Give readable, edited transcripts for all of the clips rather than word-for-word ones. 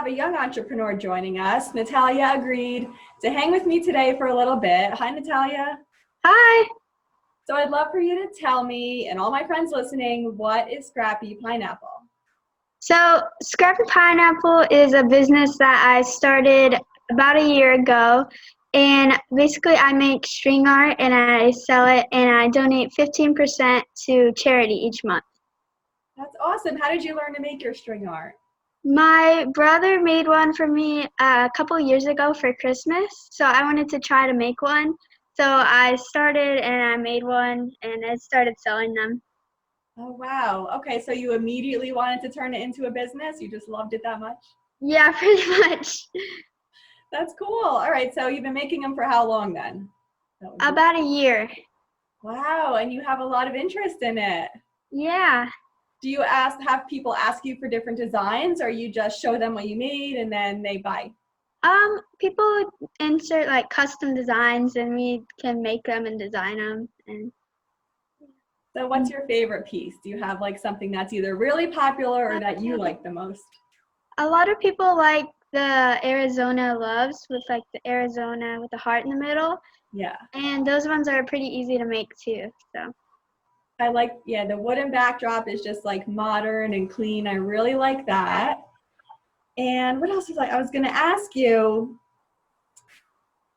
have a young entrepreneur joining us. Natalia agreed to hang with me today for a little bit. Hi, Natalia. Hi. So I'd love for you to tell me, and all my friends listening, what is ScrappyPineapple? So ScrappyPineapple is a business that I started about a year ago. And basically I make string art and I sell it and I donate 15% to charity each month. That's awesome. How did you learn to make your string art? My brother made one for me a couple years ago for Christmas. So I wanted to try to make one. So I started and I made one and I started selling them. Oh, wow. Okay, so you immediately wanted to turn it into a business? You just loved it that much? Yeah, pretty much. That's cool. All right, so you've been making them for how long then? About a year. Wow, and you have a lot of interest in it. Yeah. Do you have people ask you for different designs, or you just show them what you made and then they buy? People insert like custom designs and we can make them and design them. And so what's your favorite piece? Do you have like something that's either really popular or that you like the most? a lot of people like the Arizona loves with like the Arizona with the heart in the middle. Yeah. And those ones are pretty easy to make too. So I like, yeah, the wooden backdrop is just like modern and clean. I really like that. And what else was I was going to ask you,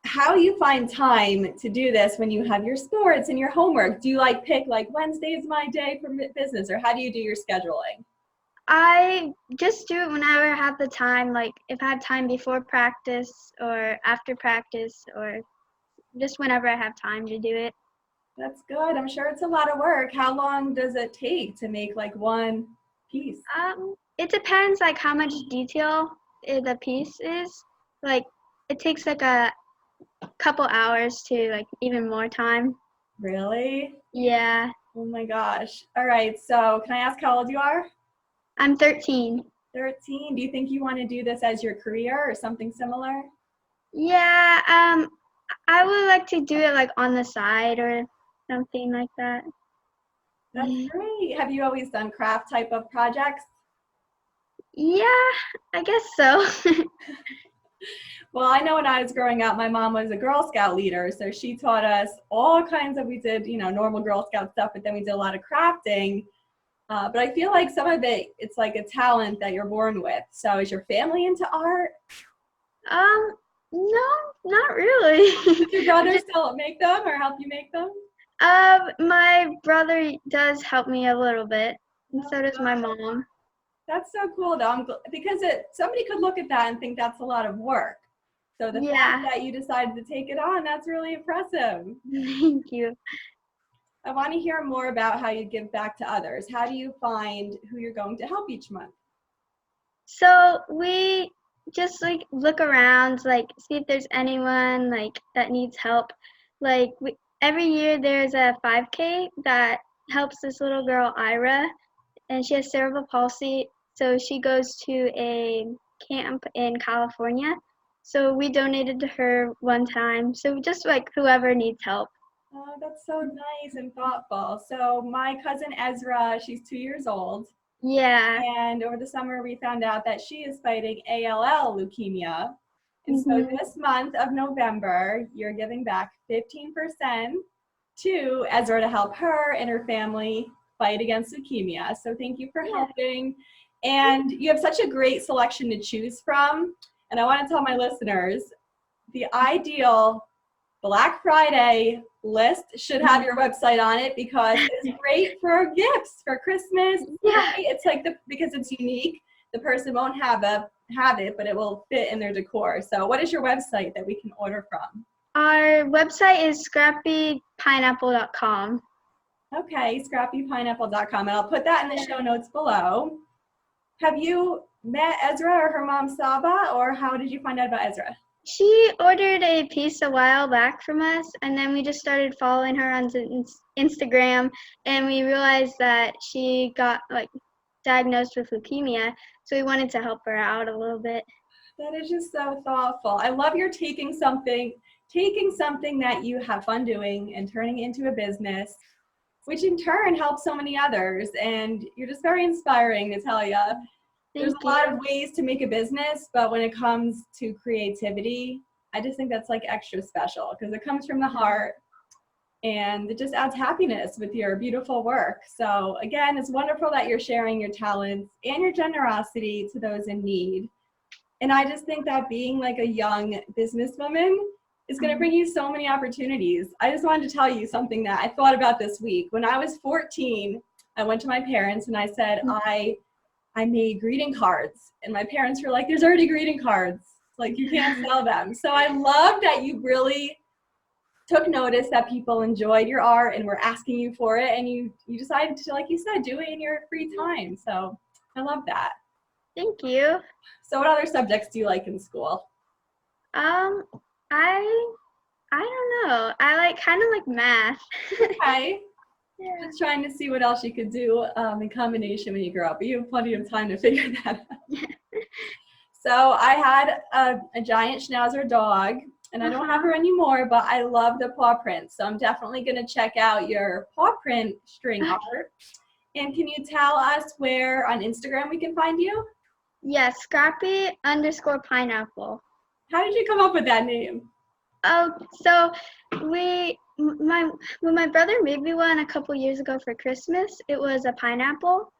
how you find time to do this when you have your sports and your homework? Do you like pick like Wednesday is my day for business, or how do you do your scheduling? I just do it whenever I have the time, like if I have time before practice or after practice or just whenever I have time to do it. That's good. I'm sure it's a lot of work. How long does it take to make like one piece? It depends like how much detail the piece is. Like it takes like a couple hours to like even more time. Really? Yeah. Oh my gosh. All right. So can I ask how old you are? I'm 13. 13. Do you think you want to do this as your career or something similar? Yeah, I would like to do it like on the side or something like that. That's great. Have you always done craft type of projects? Yeah, I guess so. Well, I know when I was growing up, my mom was a Girl Scout leader, so she taught us all kinds of, we did, normal Girl Scout stuff, but then we did a lot of crafting. But I feel like some of it, it's like a talent that you're born with. So is your family into art? No, not really. Does your brother still make them or help you make them? My brother does help me a little bit, and so does my mom. That's so cool, though, because somebody could look at that and think that's a lot of work. So the fact that you decided to take it on, that's really impressive. Thank you. I want to hear more about how you give back to others. How do you find who you're going to help each month? So we just like look around, like see if there's anyone like that needs help. Like every year there's a 5K that helps this little girl Ira, and she has cerebral palsy. So she goes to a camp in California. So we donated to her one time. So just like whoever needs help. Oh, that's so nice and thoughtful. So my cousin Ezra, she's 2 years old. Yeah. And over the summer, we found out that she is fighting ALL leukemia. And so this month of November, you're giving back 15% to Ezra to help her and her family fight against leukemia. So thank you for helping. And you have such a great selection to choose from. And I want to tell my listeners, the ideal Black Friday list should have your website on it because it's great for gifts for Christmas. Yeah. It's like because it's unique, the person won't have it, but it will fit in their decor. So what is your website that we can order from? Our website is ScrappyPineapple.com. Okay, ScrappyPineapple.com, and I'll put that in the show notes below. Have you met Ezra or her mom Saba, or how did you find out about Ezra? She ordered a piece a while back from us, and then we just started following her on Instagram, and we realized that she got like diagnosed with leukemia, so we wanted to help her out a little bit. That is just so thoughtful. I love you're taking something that you have fun doing and turning it into a business, which in turn helps so many others. And you're just very inspiring, Natalia. There's Thank a lot you. of ways to make a business, but when it comes to creativity, I just think that's like extra special because it comes from the heart and it just adds happiness with your beautiful work. So again, it's wonderful that you're sharing your talents and your generosity to those in need. And I just think that being like a young businesswoman is going to bring you so many opportunities. I just wanted to tell you something that I thought about this week. When I was 14, I went to my parents and I said, I made greeting cards. And my parents were like, there's already greeting cards. Like, you can't sell them. So I love that you really took notice that people enjoyed your art and were asking you for it. And you decided to, like you said, do it in your free time. So I love that. Thank you. So what other subjects do you like in school? Um, I don't know. I like kind of like math. Okay. Yeah. Just trying to see what else you could do in combination when you grow up. But you have plenty of time to figure that out. So I had a giant schnauzer dog, and I don't have her anymore, but I love the paw print. So I'm definitely going to check out your paw print string art. And can you tell us where on Instagram we can find you? Yes, Scrappy_pineapple. How did you come up with that name? Oh, so when my brother made me one a couple years ago for Christmas, it was a pineapple.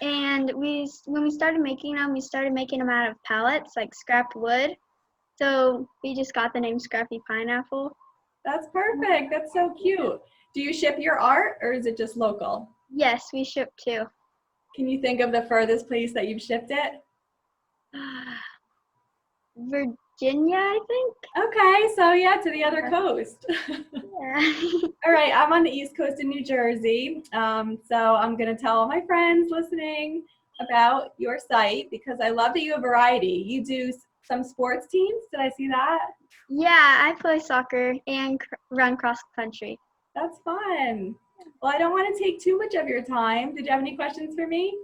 And when we started making them out of pellets, like scrap wood. So we just got the name ScrappyPineapple. That's perfect. That's so cute. Do you ship your art or is it just local? Yes, we ship too. Can you think of the furthest place that you've shipped it? Virginia, I think. Okay, so yeah, to the other coast. Yeah. All right, I'm on the East Coast in New Jersey. So I'm going to tell all my friends listening about your site because I love that you have variety. You do some sports teams. Did I see that? Yeah, I play soccer and run cross country. That's fun. Well, I don't want to take too much of your time. Did you have any questions for me?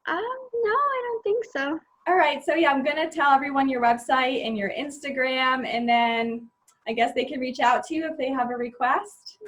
No, I don't think so. All right, so yeah, I'm going to tell everyone your website and your Instagram, and then I guess they can reach out to you if they have a request.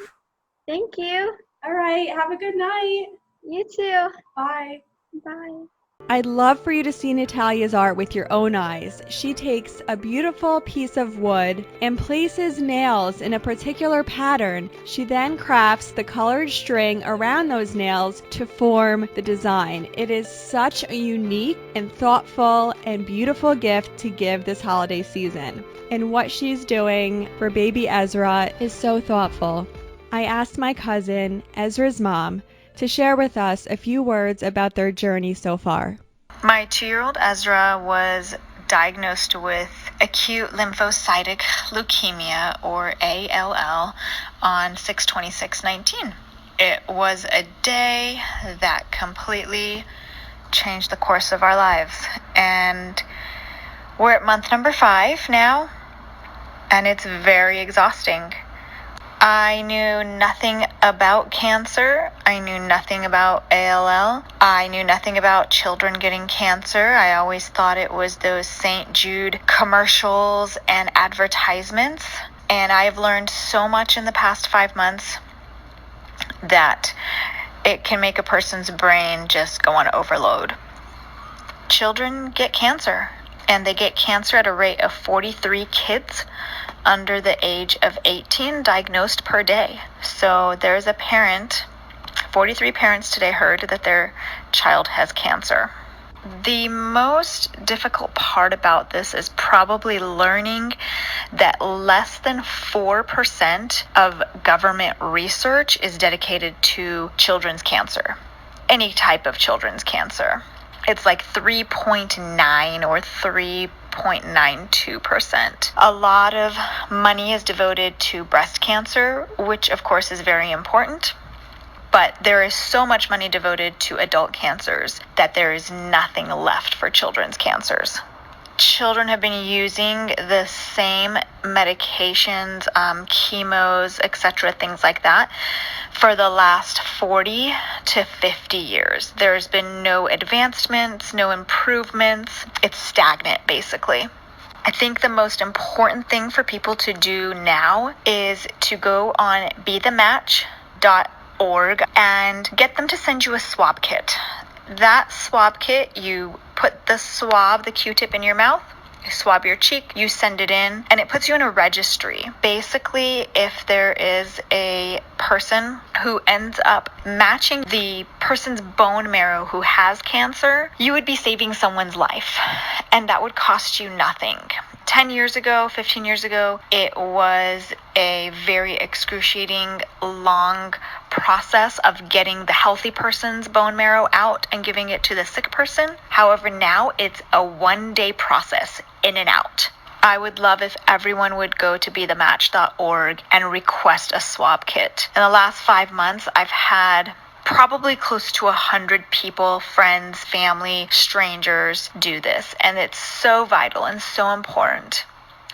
Thank you. All right, have a good night. You too. Bye. Bye. I'd love for you to see Natalia's art with your own eyes. She takes a beautiful piece of wood and places nails in a particular pattern. She then crafts the colored string around those nails to form the design. It is such a unique and thoughtful and beautiful gift to give this holiday season. And what she's doing for baby Ezra is so thoughtful. I asked my cousin, Ezra's mom, to share with us a few words about their journey so far. My 2-year-old Ezra was diagnosed with acute lymphocytic leukemia, or ALL, on 6/26/19. It was a day that completely changed the course of our lives. And we're at month number 5 now, and it's very exhausting. I knew nothing about cancer. I knew nothing about ALL. I knew nothing about children getting cancer. I always thought it was those St. Jude commercials and advertisements. And I've learned so much in the past 5 months that it can make a person's brain just go on overload. Children get cancer, and they get cancer at a rate of 43 kids under the age of 18 diagnosed per day. So there's a parent, 43 parents today heard that their child has cancer. The most difficult part about this is probably learning that less than 4% of government research is dedicated to children's cancer, any type of children's cancer. It's like 3.9 or 3.92%. A lot of money is devoted to breast cancer, which of course is very important. But there is so much money devoted to adult cancers that there is nothing left for children's cancers. Children have been using the same medications, chemos, etc., things like that, for the last 40 to 50 years. There's been no advancements, no improvements. It's stagnant, basically. I think the most important thing for people to do now is to go on bethematch.org and get them to send you a swab kit. That swab kit, you put the swab, the Q-tip, in your mouth. You swab your cheek, you send it in, and it puts you in a registry. Basically, if there is a person who ends up matching the person's bone marrow who has cancer, you would be saving someone's life, and that would cost you nothing. 10 years ago, 15 years ago, it was a very excruciating, long process of getting the healthy person's bone marrow out and giving it to the sick person. However, now it's a one-day process, in and out. I would love if everyone would go to bethematch.org and request a swab kit. In the last 5 months, I've had probably close to 100 people, friends, family, strangers do this. And it's so vital and so important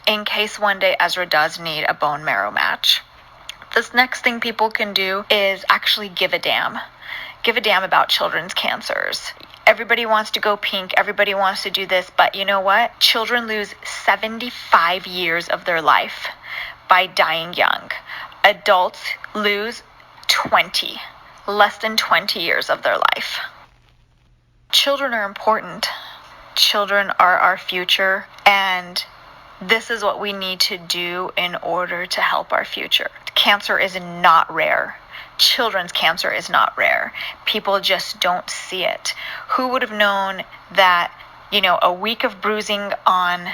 in case one day Ezrah does need a bone marrow match. This next thing people can do is actually give a damn. Give a damn about children's cancers. Everybody wants to go pink. Everybody wants to do this. But you know what? Children lose 75 years of their life by dying young. Adults lose 20. Less than 20 years of their life. Children are important. Children are our future, and this is what we need to do in order to help our future. Cancer is not rare. Children's cancer is not rare. People just don't see it. Who would have known that, a week of bruising on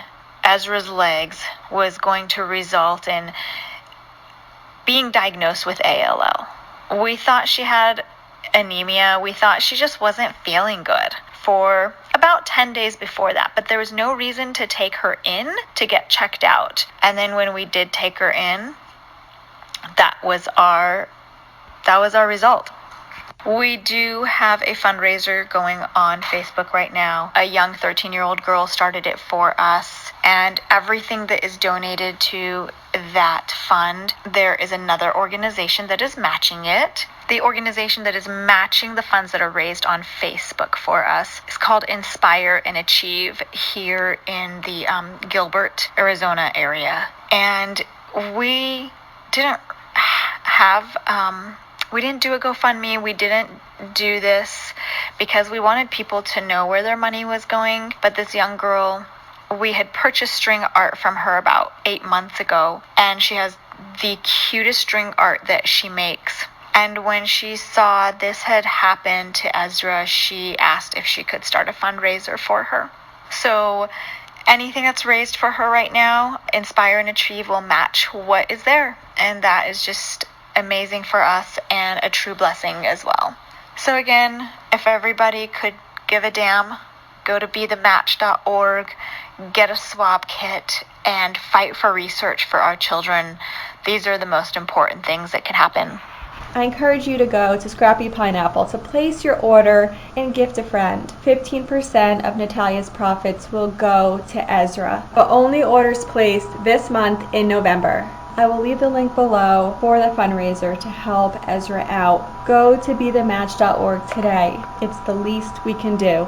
Ezrah's legs was going to result in being diagnosed with ALL? We thought she had anemia. We thought she just wasn't feeling good for about 10 days before that, but there was no reason to take her in to get checked out. And then when we did take her in, that was our result. We do have a fundraiser going on Facebook right now. A young 13-year-old girl started it for us, and everything that is donated to that fund, there is another organization that is matching it. The organization that is matching the funds that are raised on Facebook for us is called Inspire and Achieve here in the Gilbert, Arizona area. And we didn't do a GoFundMe. We didn't do this because we wanted people to know where their money was going. But this young girl, we had purchased string art from her about 8 months ago, and she has the cutest string art that she makes. And when she saw this had happened to Ezrah, she asked if she could start a fundraiser for her. So anything that's raised for her right now, Inspire and Achieve will match what is there. And that is just amazing for us and a true blessing as well. So again, if everybody could give a damn, go to bethematch.org, get a swab kit, and fight for research for our children. These are the most important things that can happen. I encourage you to go to ScrappyPineapple to place your order and gift a friend. 15% of Natalia's profits will go to Ezrah, but only orders placed this month in November. I will leave the link below for the fundraiser to help Ezrah out. Go to bethematch.org today. It's the least we can do.